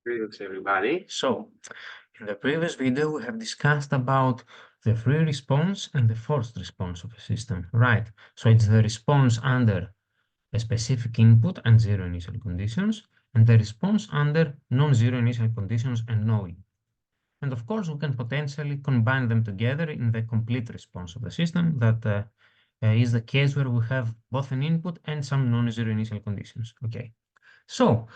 Greetings, everybody. So, in the previous video, we have discussed about the free response and the forced response of a system, right? So it's the response under a specific input and zero initial conditions, and the response under non-zero initial conditions and no input. And of course, we can potentially combine them together in the complete response of the system that is the case where we have both an input and some non-zero initial conditions. Okay. So,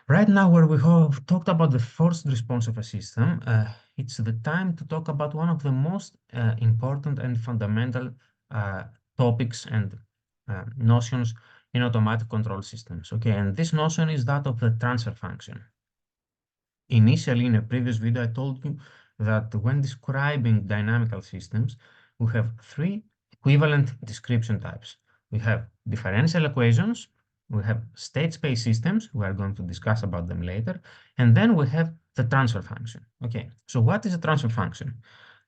right now, where we have talked about the forced response of a system, it's the time to talk about one of the most important and fundamental topics and notions in automatic control systems. Okay, and this notion is that of the transfer function. Initially, in a previous video, I told you that when describing dynamical systems, we have three equivalent description types. We have differential equations, we have state space systems, we are going to discuss about them later, and then we have the transfer function. Okay, so what is a transfer function?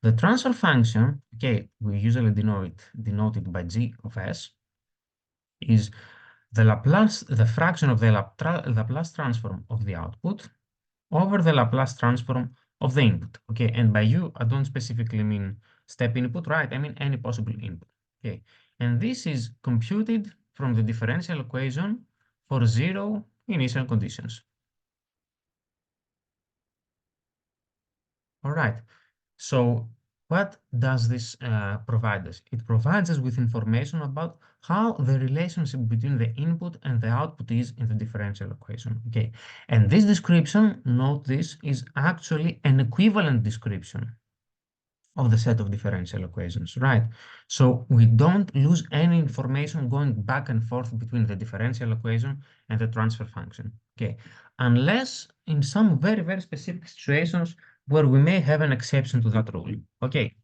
The transfer function, okay, we usually denote it by g of s, is the fraction of the Laplace transform of the output over the Laplace transform of the input. Okay, and by you, I don't specifically mean step input, right? I mean any possible input. Okay, and this is computed from the differential equation for zero initial conditions. All right, so what does this provide us? It provides us with information about how the relationship between the input and the output is in the differential equation. Okay, and this description, note this, is actually an equivalent description of the set of differential equations, right? So we don't lose any information going back and forth between the differential equation and the transfer function, okay? Unless in some very, very specific situations where we may have an exception to that rule, okay?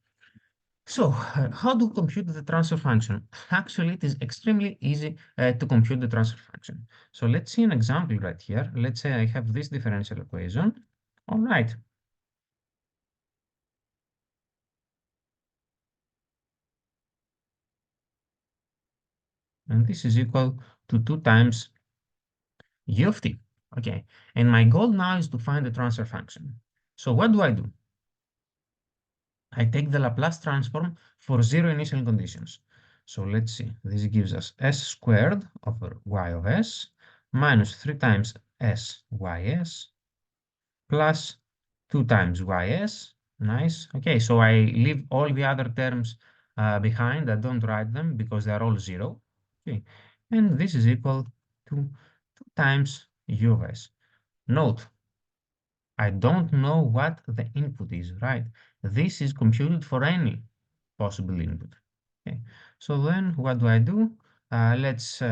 So how do we compute the transfer function? Actually, it is extremely easy to compute the transfer function. So let's see an example right here. Let's say I have this differential equation. All right. And this is equal to 2 times u of t. Okay, and my goal now is to find the transfer function. So what do? I take the Laplace transform for zero initial conditions. So let's see, this gives us s squared over y of s minus 3 times s ys plus 2 times ys. Nice. Okay, so I leave all the other terms behind. I don't write them because they are all zero. Okay, and this is equal to 2 times u of s. Note, I don't know what the input is, right? This is computed for any possible input. Okay, so then what do? Let's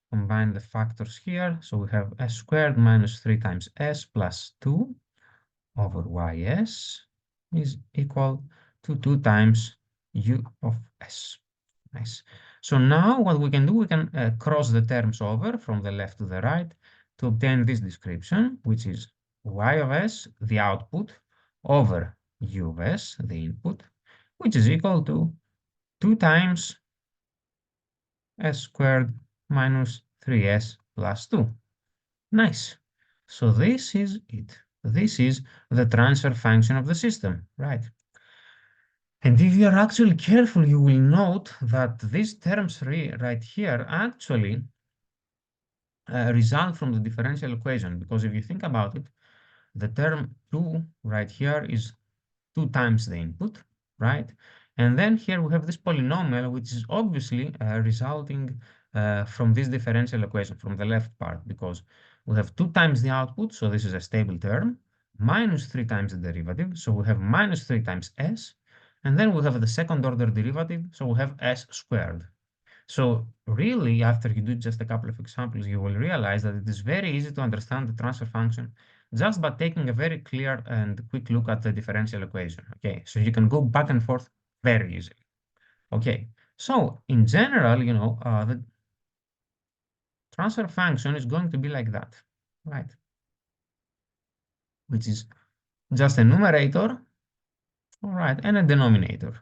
combine the factors here. So we have s squared minus 3 times s plus 2 over ys is equal to 2 times u of s. Nice. So now what we can do, we can cross the terms over from the left to the right to obtain this description, which is y of s, the output, over u of s, the input, which is equal to 2 times s squared minus 3s plus 2. Nice. So this is it. This is the transfer function of the system, right? And if you are actually careful, you will note that these terms right here actually result from the differential equation, because if you think about it, the term 2 right here is 2 times the input, right? And then here we have this polynomial, which is obviously resulting from this differential equation, from the left part, because we have 2 times the output, so this is a stable term, minus 3 times the derivative, so we have minus 3 times s, and then we have the second order derivative, so we have s squared. So really, after you do just a couple of examples, you will realize that it is very easy to understand the transfer function just by taking a very clear and quick look at the differential equation. Okay, so you can go back and forth very easily. Okay, so in general, the transfer function is going to be like that, right? Which is just a numerator, all right, and a denominator.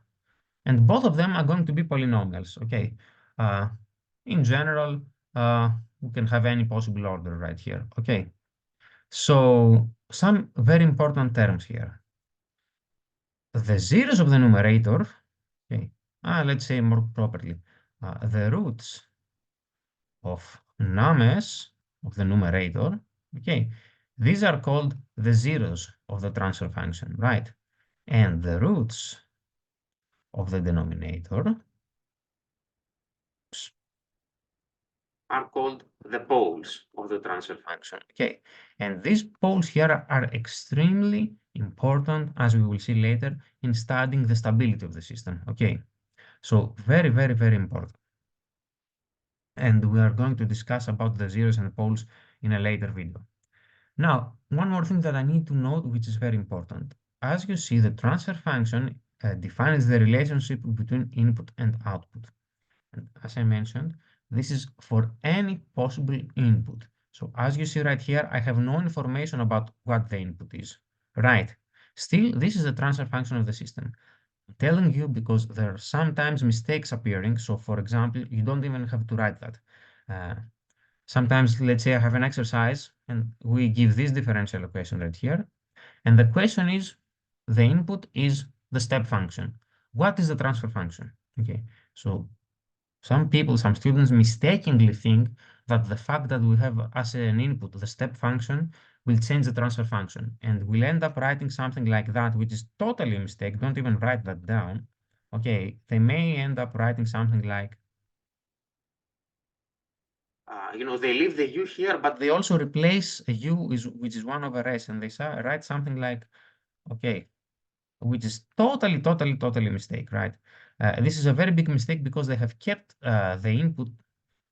And both of them are going to be polynomials, okay? In general, we can have any possible order right here, okay? So some very important terms here. The zeros of the numerator, okay, let's say more properly, the roots of numbers of the numerator, okay, these are called the zeros of the transfer function, right? And the roots of the denominator are called the poles of the transfer function. Okay, and these poles here are extremely important, as we will see later, in studying the stability of the system. Okay, so very, very, very important. And we are going to discuss about the zeros and poles in a later video. Now, one more thing that I need to note, which is very important. As you see, the transfer function defines the relationship between input and output. And as I mentioned, this is for any possible input. So as you see right here, I have no information about what the input is. Right. Still, this is the transfer function of the system. I'm telling you because there are sometimes mistakes appearing. So for example, you don't even have to write that. Uh, Sometimes, let's say I have an exercise and we give this differential equation right here. And the question is, the input is the step function. What is the transfer function? Okay, so some people, some students mistakenly think that the fact that we have as an input the step function will change the transfer function. And we'll end up writing something like that, which is totally a mistake. Don't even write that down. Okay, they may end up writing something like, they leave the u here, but they also replace a u, which is 1 over s, and they write something like, okay, which is totally, totally, totally mistake, right? This is a very big mistake because they have kept the input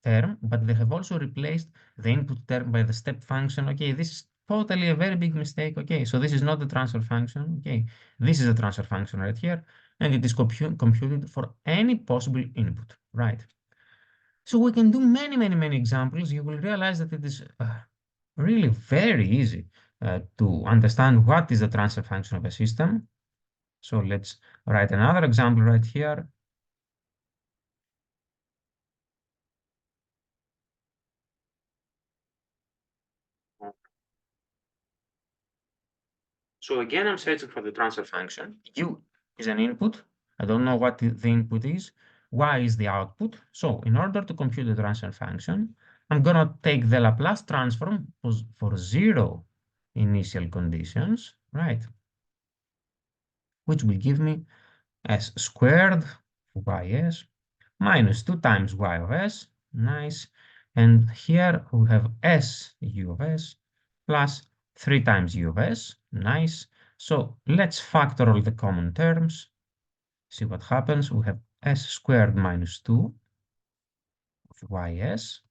term, but they have also replaced the input term by the step function. Okay, this is totally a very big mistake. Okay, so this is not the transfer function. Okay, this is the transfer function right here, and it is computed for any possible input, right? So we can do many, many, many examples. You will realize that it is really very easy to understand what is the transfer function of a system. So let's write another example right here. So again, I'm searching for the transfer function. U is an input. I don't know what the input is. Y is the output. So in order to compute the transfer function, I'm going to take the Laplace transform for zero initial conditions, right? Which will give me s squared ys minus 2 times y of s. Nice. And here we have s u of s plus 3 times u of s. Nice. So let's factor all the common terms. See what happens. We have s squared minus 2 of ys.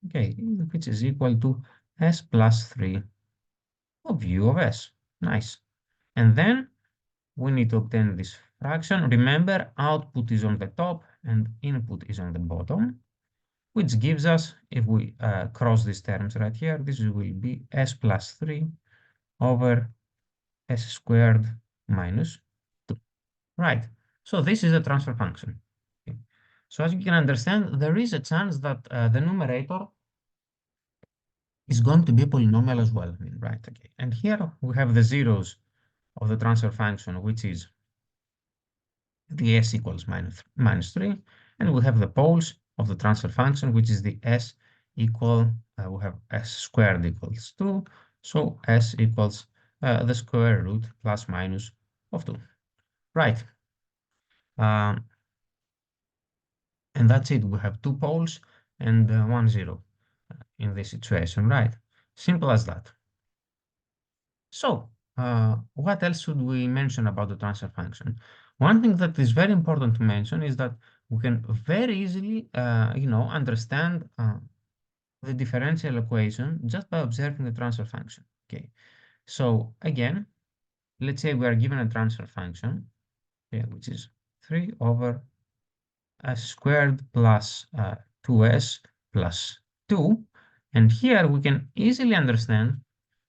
Okay, which is equal to s plus 3 of u of s. Nice. And then we need to obtain this fraction. Remember, output is on the top and input is on the bottom, which gives us, if we cross these terms right here, this will be s plus 3 over s squared minus 2. Right. So this is the transfer function. Okay. So as you can understand, there is a chance that the numerator is going to be a polynomial as well. I mean, right. Okay. And here we have the zeros of the transfer function, which is the s equals minus 3, and we have the poles of the transfer function, which is the s equal, we have s squared equals 2, so s equals the square root plus minus of 2. Right. Um, and that's it. We have two poles and 1, 0 in this situation, right? Simple as that. So, what else should we mention about the transfer function? One thing that is very important to mention is that we can very easily, understand the differential equation just by observing the transfer function. Okay. So again, let's say we are given a transfer function, okay, which is 3 over s squared plus 2s plus 2. And here we can easily understand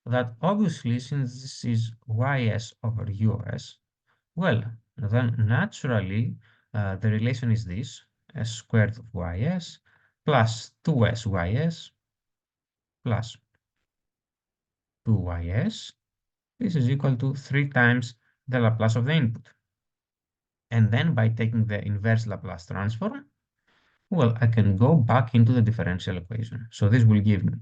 that obviously since this is ys over us, well, then naturally the relation is this, s squared of ys plus 2s ys plus 2ys. This is equal to 3 times the Laplace of the input. And then by taking the inverse Laplace transform, well, I can go back into the differential equation. So this will give me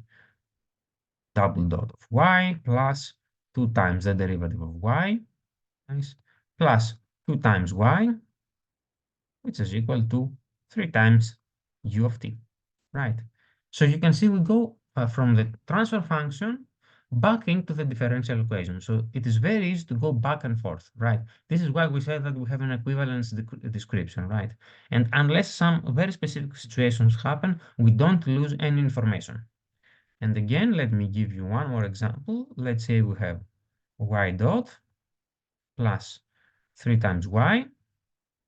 double dot of y plus 2 times the derivative of y, nice, plus 2 times y, which is equal to 3 times u of t, right? So you can see we go from the transfer function back into the differential equation. So it is very easy to go back and forth, right? This is why we say that we have an equivalence description, right? And unless some very specific situations happen, we don't lose any information. And again, let me give you one more example. Let's say we have y dot plus 3 times y,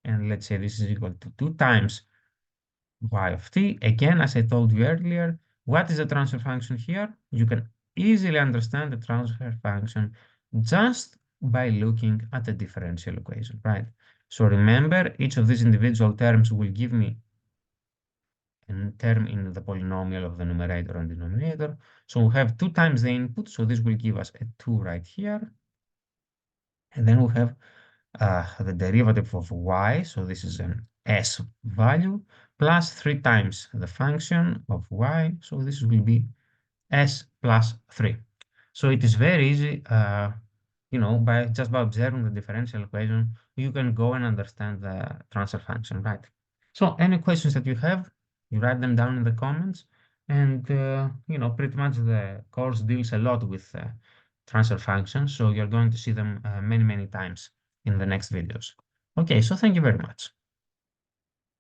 and let's say this is equal to 2 times y of t. Again, as I told you earlier, what is the transfer function here? You can easily understand the transfer function just by looking at the differential equation, right? So remember, each of these individual terms will give me a term in the polynomial of the numerator and denominator. So we have 2 times the input, so this will give us a 2 right here. And then we have the derivative of y, so this is an s value, plus 3 times the function of y, so this will be s plus 3. So it is very easy, by just by observing the differential equation, you can go and understand the transfer function, right? So any questions that you have, you write them down in the comments, and pretty much the course deals a lot with transfer functions, so you're going to see them many, many times in the next videos. Okay, so thank you very much.